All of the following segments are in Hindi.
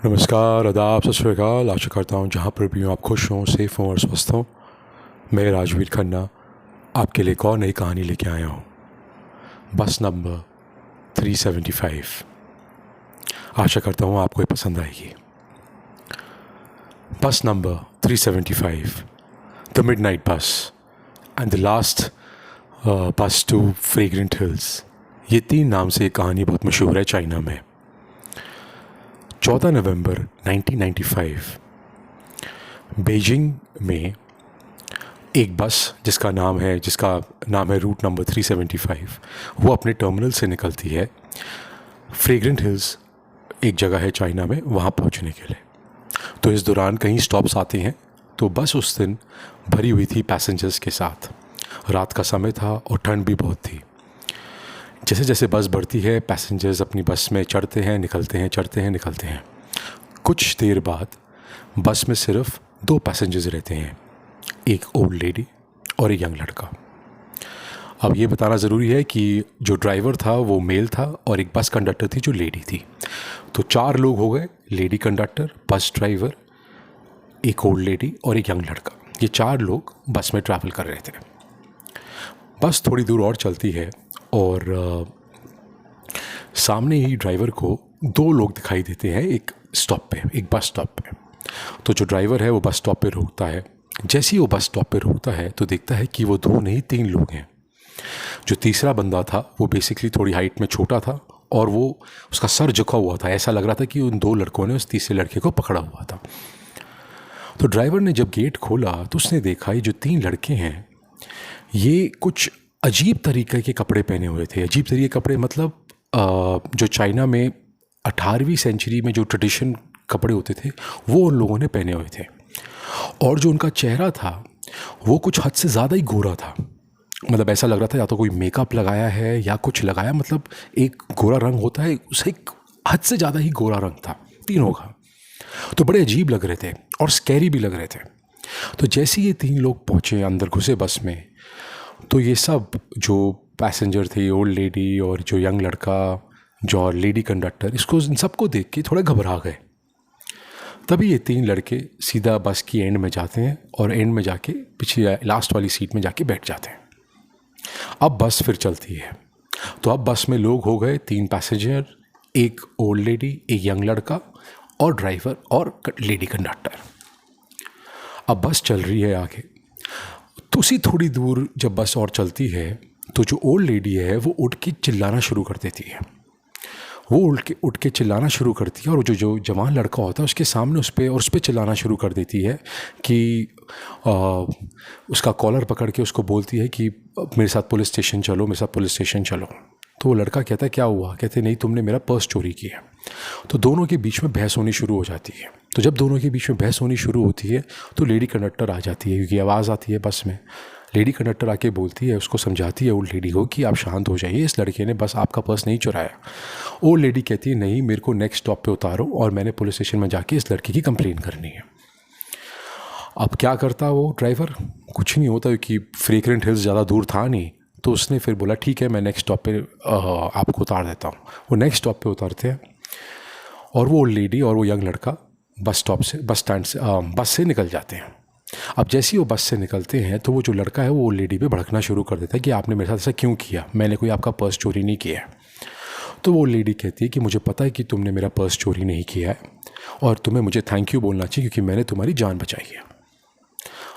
नमस्कार, आदाब, सत श्री अकाल। आशा करता हूँ जहाँ पर भी हो आप खुश हों, सेफ़ हों और स्वस्थ हों। मैं राजवीर खन्ना आपके लिए एक और नई कहानी लेके आया हूँ। बस नंबर 375। आशा करता हूँ आपको ये पसंद आएगी। बस नंबर 375, द मिडनाइट बस एंड द लास्ट बस टू फ्रेग्रेंट हिल्स। ये 3 नाम से एक कहानी बहुत मशहूर है चाइना में। 14 नवंबर 1995 बीजिंग में एक बस जिसका नाम है रूट नंबर 375, वो अपने टर्मिनल से निकलती है। फ्रेग्रेंट हिल्स एक जगह है चाइना में, वहाँ पहुँचने के लिए। तो इस दौरान कहीं स्टॉप्स आते हैं। तो बस उस दिन भरी हुई थी पैसेंजर्स के साथ। रात का समय था और ठंड भी बहुत थी। जैसे जैसे बस बढ़ती है, पैसेंजर्स अपनी बस में चढ़ते हैं, निकलते हैं, चढ़ते हैं, निकलते हैं। कुछ देर बाद बस में सिर्फ 2 पैसेंजर्स रहते हैं, एक ओल्ड लेडी और एक यंग लड़का। अब ये बताना ज़रूरी है कि जो ड्राइवर था वो मेल था और एक बस कंडक्टर थी जो लेडी थी। तो 4 लोग हो गए, लेडी कंडक्टर, बस ड्राइवर, एक ओल्ड लेडी और एक यंग लड़का। ये 4 लोग बस में ट्रैवल कर रहे थे। बस थोड़ी दूर और चलती है और सामने ही ड्राइवर को 2 लोग दिखाई देते हैं एक स्टॉप पे, एक बस स्टॉप पे। तो जो ड्राइवर है वो बस स्टॉप पे रोकता है। जैसे ही वो बस स्टॉप पे रोकता है तो देखता है कि वो 2 नहीं 3 लोग हैं। जो तीसरा बंदा था वो बेसिकली थोड़ी हाइट में छोटा था और वो उसका सर झुका हुआ था। ऐसा लग रहा था कि उन 2 लड़कों ने उस तीसरे लड़के को पकड़ा हुआ था। तो ड्राइवर ने जब गेट खोला तो उसने देखा ये जो 3 लड़के हैं ये कुछ अजीब तरीके के कपड़े पहने हुए थे। अजीब तरीके के कपड़े मतलब जो चाइना में 18वीं सेंचुरी में जो ट्रेडिशन कपड़े होते थे वो उन लोगों ने पहने हुए थे। और जो उनका चेहरा था वो कुछ हद से ज़्यादा ही गोरा था। मतलब ऐसा लग रहा था या तो कोई मेकअप लगाया है या कुछ लगाया, मतलब एक गोरा रंग होता है, उसे एक हद से ज़्यादा ही गोरा रंग था तीनों का। तो बड़े अजीब लग रहे थे और स्कैरी भी लग रहे थे। तो जैसे ये 3 लोग पहुँचे, अंदर घुसे बस में, तो ये सब जो पैसेंजर थे, ओल्ड लेडी और जो यंग लड़का, जो लेडी कंडक्टर, इन सबको देख के थोड़ा घबरा गए। तभी ये 3 लड़के सीधा बस की एंड में जाते हैं और एंड में जाके पीछे लास्ट वाली सीट में जाके बैठ जाते हैं। अब बस फिर चलती है। तो अब बस में लोग हो गए 3 पैसेंजर, एक ओल्ड लेडी, एक यंग लड़का और ड्राइवर और लेडी कंडक्टर। अब बस चल रही है आगे। तो उसी थोड़ी दूर जब बस और चलती है तो जो ओल्ड लेडी है वो उठ के चिल्लाना शुरू कर देती है। वो उठ के चिल्लाना शुरू करती है और जो जवान लड़का होता है उसके सामने उस पे चिल्लाना शुरू कर देती है कि उसका कॉलर पकड़ के उसको बोलती है कि मेरे साथ पुलिस स्टेशन चलो, मेरे साथ पुलिस स्टेशन चलो। तो वो लड़का कहता है क्या हुआ? कहते नहीं, तुमने मेरा पर्स चोरी किया। तो दोनों के बीच में बहस होनी शुरू हो जाती है। तो जब दोनों के बीच में बहस होनी शुरू होती है तो लेडी कंडक्टर आ जाती है, क्योंकि आवाज़ आती है बस में। लेडी कंडक्टर आके बोलती है, उसको समझाती है ओल्ड लेडी को कि आप शांत हो जाइए, इस लड़के ने बस आपका पर्स नहीं चुराया। ओल्ड लेडी कहती है नहीं, मेरे को नेक्स्ट स्टॉप पे उतारो और मैंने पुलिस स्टेशन में जाके इस लड़के की कंप्लेन करनी है। अब क्या करता वो ड्राइवर? कुछ नहीं होता, क्योंकि फ्रेग्रेंट हिल्स ज़्यादा दूर था नहीं। तो उसने फिर बोला ठीक है, मैं नेक्स्ट स्टॉप पे आपको उतार देता हूँ। वो नेक्स्ट स्टॉप पे उतारते हैं और वो ओल्ड लेडी और वो यंग लड़का बस स्टैंड से बस से निकल जाते हैं। अब जैसे ही वो बस से निकलते हैं तो वो जो लड़का है वो ओल्ड लेडी पे भड़कना शुरू कर देता है कि आपने मेरे साथ ऐसा क्यों किया, मैंने कोई आपका पर्स चोरी नहीं किया है। तो वो लेडी कहती है कि मुझे पता है कि तुमने मेरा पर्स चोरी नहीं किया है और तुम्हें मुझे थैंक यू बोलना चाहिए क्योंकि मैंने तुम्हारी जान बचाई है।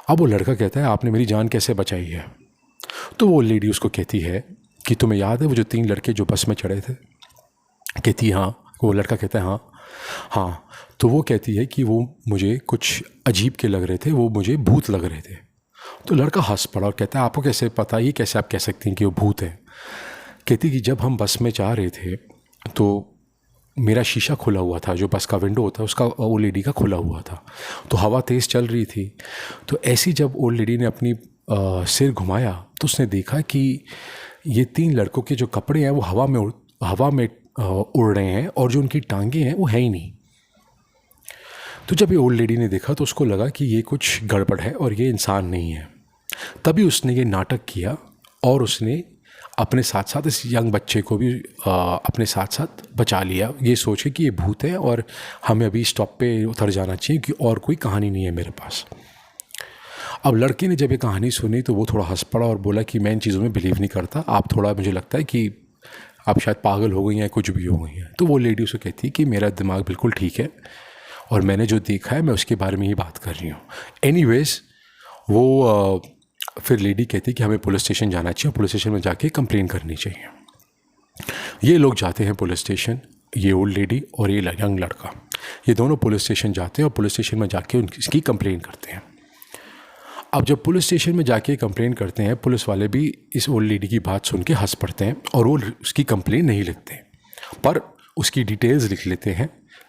अब वो लड़का कहता है आपने मेरी जान कैसे बचाई है? तो वो लेडी उसको कहती है कि तुम्हें याद है वो जो 3 लड़के जो बस में चढ़े थे? कहती हाँ। वो लड़का कहता है हाँ। तो वो कहती है कि वो मुझे कुछ अजीब के लग रहे थे, वो मुझे भूत लग रहे थे। तो लड़का हंस पड़ा और कहता है आपको कैसे पता, ये कैसे आप कह सकती हैं कि वो भूत है? कहती कि जब हम बस में जा रहे थे तो मेरा शीशा खुला हुआ था, जो बस का विंडो होता है उसका, ओल्ड लेडी का खुला हुआ था। तो हवा तेज़ चल रही थी। तो ऐसी जब ओल्ड लेडी ने अपनी सिर घुमाया तो उसने देखा कि ये 3 लड़कों के जो कपड़े हैं वो हवा में उड़ रहे हैं और जो उनकी टांगें हैं वो है ही नहीं। तो जब ये ओल्ड लेडी ने देखा तो उसको लगा कि ये कुछ गड़बड़ है और ये इंसान नहीं है। तभी उसने ये नाटक किया और उसने अपने साथ साथ इस यंग बच्चे को भी अपने साथ साथ बचा लिया, ये सोच के कि ये भूत है और हमें अभी स्टॉप पे उतर जाना चाहिए कि और कोई कहानी नहीं है मेरे पास। अब लड़के ने जब ये कहानी सुनी तो वो थोड़ा हंस पड़ा और बोला कि मैं इन चीज़ों में बिलीव नहीं करता, आप थोड़ा, मुझे लगता है कि आप शायद पागल हो गई हैं, कुछ भी हो गई हैं। तो वो लेडी उसे कहती कि मेरा दिमाग बिल्कुल ठीक है और मैंने जो देखा है मैं उसके बारे में ही बात कर रही हूँ। एनीवेज वो फिर लेडी कहती कि हमें पुलिस स्टेशन जाना चाहिए, पुलिस स्टेशन में जाके कंप्लेन करनी चाहिए। ये लोग जाते हैं पुलिस स्टेशन, ये ओल्ड लेडी और ये यंग लड़का, ये दोनों पुलिस स्टेशन जाते हैं और पुलिस स्टेशन में जाके उनकी कंप्लेन करते हैं। अब जब पुलिस स्टेशन में जाके कंप्लेन करते हैं, पुलिस वाले भी इस ओल्ड लेडी की बात सुन के हंस पड़ते हैं और वो उसकी कंप्लेन नहीं लिखते, पर उसकी डिटेल्स लिख लेते हैं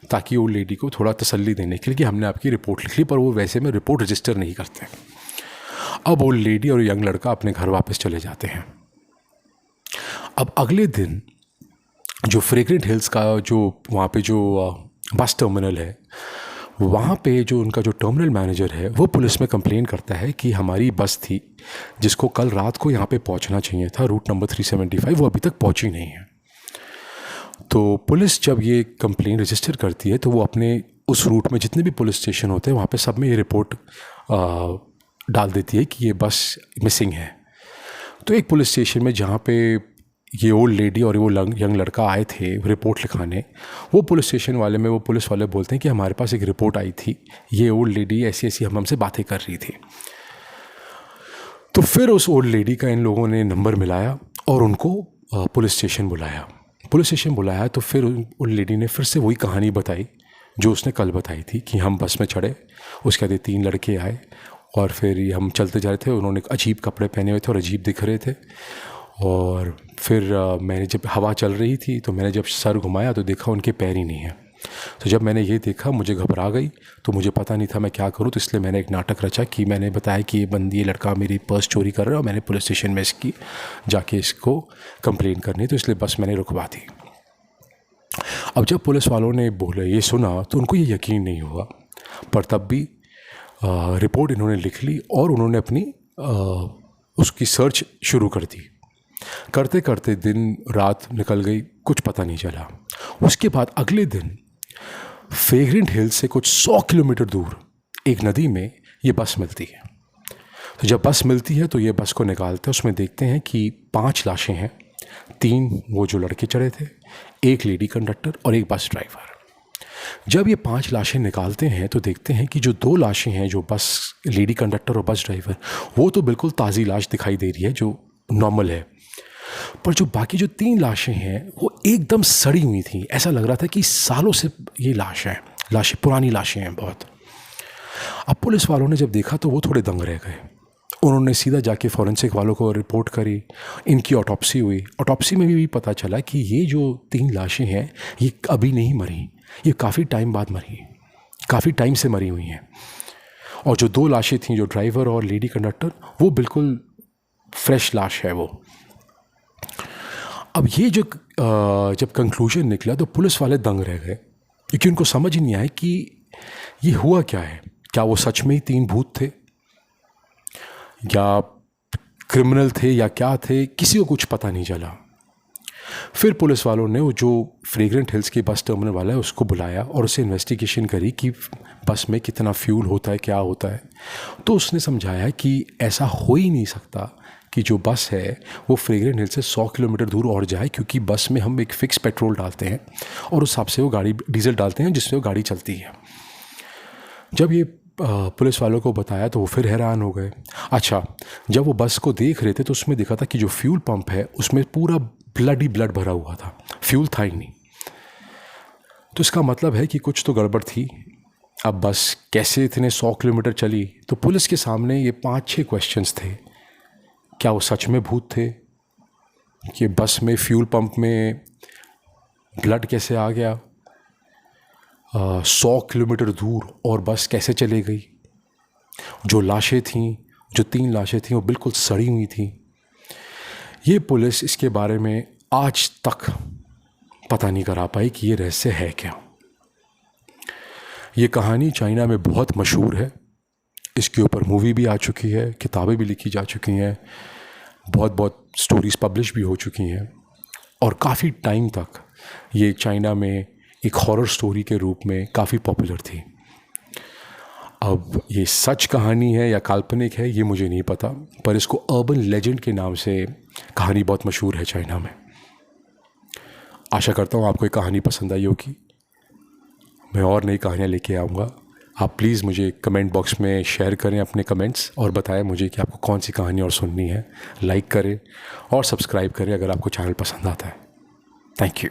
ताकि ओल्ड लेडी को थोड़ा तसल्ली देने के लिए कि हमने आपकी रिपोर्ट लिख ली, पर वो वैसे में रिपोर्ट रजिस्टर नहीं करते। अब ओल्ड लेडी और यंग लड़का अपने घर वापस चले जाते हैं। अब अगले दिन जो फ्रेग्रेंट हिल्स का जो वहाँ पे जो बस टर्मिनल है, वहाँ पे जो उनका जो टर्मिनल मैनेजर है वो पुलिस में कंप्लेन करता है कि हमारी बस थी जिसको कल रात को यहाँ पे पहुँचना चाहिए था, रूट नंबर 375, वो अभी तक पहुँची नहीं है। तो पुलिस जब ये कंप्लेन रजिस्टर करती है तो वो अपने उस रूट में जितने भी पुलिस स्टेशन होते हैं वहाँ पे सब में ये रिपोर्ट डाल देती है कि ये बस मिसिंग है। तो एक पुलिस स्टेशन में जहाँ पे ये ओल्ड लेडी और वो यंग लड़का आए थे रिपोर्ट लिखाने, वो पुलिस स्टेशन वाले में वो पुलिस वाले बोलते हैं कि हमारे पास एक रिपोर्ट आई थी, ये ओल्ड लेडी ऐसी ऐसी हमसे बातें कर रही थी। तो फिर उस ओल्ड लेडी का इन लोगों ने नंबर मिलाया और उनको पुलिस स्टेशन बुलाया। पुलिस स्टेशन बुलाया तो फिर उन लेडी ने फिर से वही कहानी बताई जो उसने कल बताई थी कि हम बस में चढ़े, उसके बाद 3 लड़के आए और फिर हम चलते जा रहे थे, उन्होंने अजीब कपड़े पहने हुए थे और अजीब दिख रहे थे। और फिर मैंने जब हवा चल रही थी तो मैंने जब सर घुमाया तो देखा उनके पैर ही नहीं है। तो जब मैंने ये देखा मुझे घबरा गई, तो मुझे पता नहीं था मैं क्या करूं, तो इसलिए मैंने एक नाटक रचा कि मैंने बताया कि ये लड़का मेरी पर्स चोरी कर रहा है और मैंने पुलिस स्टेशन में इसकी जाके इसको कंप्लेन करनी, तो इसलिए बस मैंने रुकवा दी। अब जब पुलिस वालों ने बोले ये सुना तो उनको ये यकीन नहीं हुआ, पर तब भी रिपोर्ट इन्होंने लिख ली और उन्होंने अपनी उसकी सर्च शुरू कर दी। करते करते दिन रात निकल गई, कुछ पता नहीं चला। उसके बाद अगले दिन फ्रेग्रेंट हिल्स से कुछ 100 किलोमीटर दूर एक नदी में ये बस मिलती है। तो जब बस मिलती है तो ये बस को निकालते हैं, उसमें देखते हैं कि 5 लाशें हैं, 3 वो जो लड़के चढ़े थे, 1 लेडी कंडक्टर और 1 बस ड्राइवर। जब ये 5 लाशें निकालते हैं तो देखते हैं कि जो 2 लाशें हैं, जो बस लेडी कंडक्टर और बस ड्राइवर, वो तो बिल्कुल ताज़ी लाश दिखाई दे रही है जो नॉर्मल है, पर जो बाकी जो 3 लाशें हैं वो एकदम सड़ी हुई थी। ऐसा लग रहा था कि सालों से ये लाशें पुरानी लाशें हैं बहुत। अब पुलिस वालों ने जब देखा तो वो थोड़े दंग रह गए। उन्होंने सीधा जाके फॉरेंसिक वालों को रिपोर्ट करी, इनकी ऑटोप्सी हुई। ऑटोप्सी में भी पता चला कि ये जो 3 लाशें हैं ये अभी नहीं मरी, ये काफ़ी टाइम बाद मरी, काफ़ी टाइम से मरी हुई हैं। और जो 2 लाशें थीं, जो ड्राइवर और लेडी कंडक्टर, वो बिल्कुल फ्रेश लाश है वो। अब ये जो जब कंक्लूजन निकला तो पुलिस वाले दंग रह गए, क्योंकि उनको समझ ही नहीं आया कि ये हुआ क्या है। क्या वो सच में ही 3 भूत थे या क्रिमिनल थे या क्या थे, किसी को कुछ पता नहीं चला। फिर पुलिस वालों ने वो जो फ्रेग्रेंट हिल्स के बस टर्मिनल वाला है उसको बुलाया और उसे इन्वेस्टिगेशन करी कि बस में कितना फ्यूल होता है, क्या होता है। तो उसने समझाया कि ऐसा हो ही नहीं सकता कि जो बस है वो फ्रेग्रेंट हिल से 100 किलोमीटर दूर और जाए, क्योंकि बस में हम एक फ़िक्स पेट्रोल डालते हैं और उस हिसाब से वो गाड़ी डीजल डालते हैं जिससे वो गाड़ी चलती है। जब ये पुलिस वालों को बताया तो वो फिर हैरान हो गए। अच्छा, जब वो बस को देख रहे थे तो उसमें देखा था कि जो फ्यूल पंप है उसमें पूरा ब्लड ही ब्लड भरा हुआ था, फ्यूल था ही नहीं। तो इसका मतलब है कि कुछ तो गड़बड़ थी। अब बस कैसे इतने 100 किलोमीटर चली? तो पुलिस के सामने ये 5-6 क्वेश्चंस थे। क्या वो सच में भूत थे? कि बस में फ्यूल पंप में ब्लड कैसे आ गया? 100 किलोमीटर दूर और बस कैसे चले गई? जो लाशें थीं, जो 3 लाशें थीं, वो बिल्कुल सड़ी हुई थीं। ये पुलिस इसके बारे में आज तक पता नहीं करा पाई कि ये रहस्य है क्या। ये कहानी चाइना में बहुत मशहूर है, इसके ऊपर मूवी भी आ चुकी है, किताबें भी लिखी जा चुकी हैं, बहुत बहुत स्टोरीज़ पब्लिश भी हो चुकी हैं और काफ़ी टाइम तक ये चाइना में एक हॉरर स्टोरी के रूप में काफ़ी पॉपुलर थी। अब ये सच कहानी है या काल्पनिक है ये मुझे नहीं पता, पर इसको अर्बन लेजेंड के नाम से कहानी बहुत मशहूर है चाइना में। आशा करता हूँ आपको ये कहानी पसंद आई होगी। मैं और नई कहानियाँ लेके आऊँगा। आप प्लीज़ मुझे कमेंट बॉक्स में शेयर करें अपने कमेंट्स और बताएं मुझे कि आपको कौन सी कहानी और सुननी है। लाइक करें और सब्सक्राइब करें अगर आपको चैनल पसंद आता है। Thank you.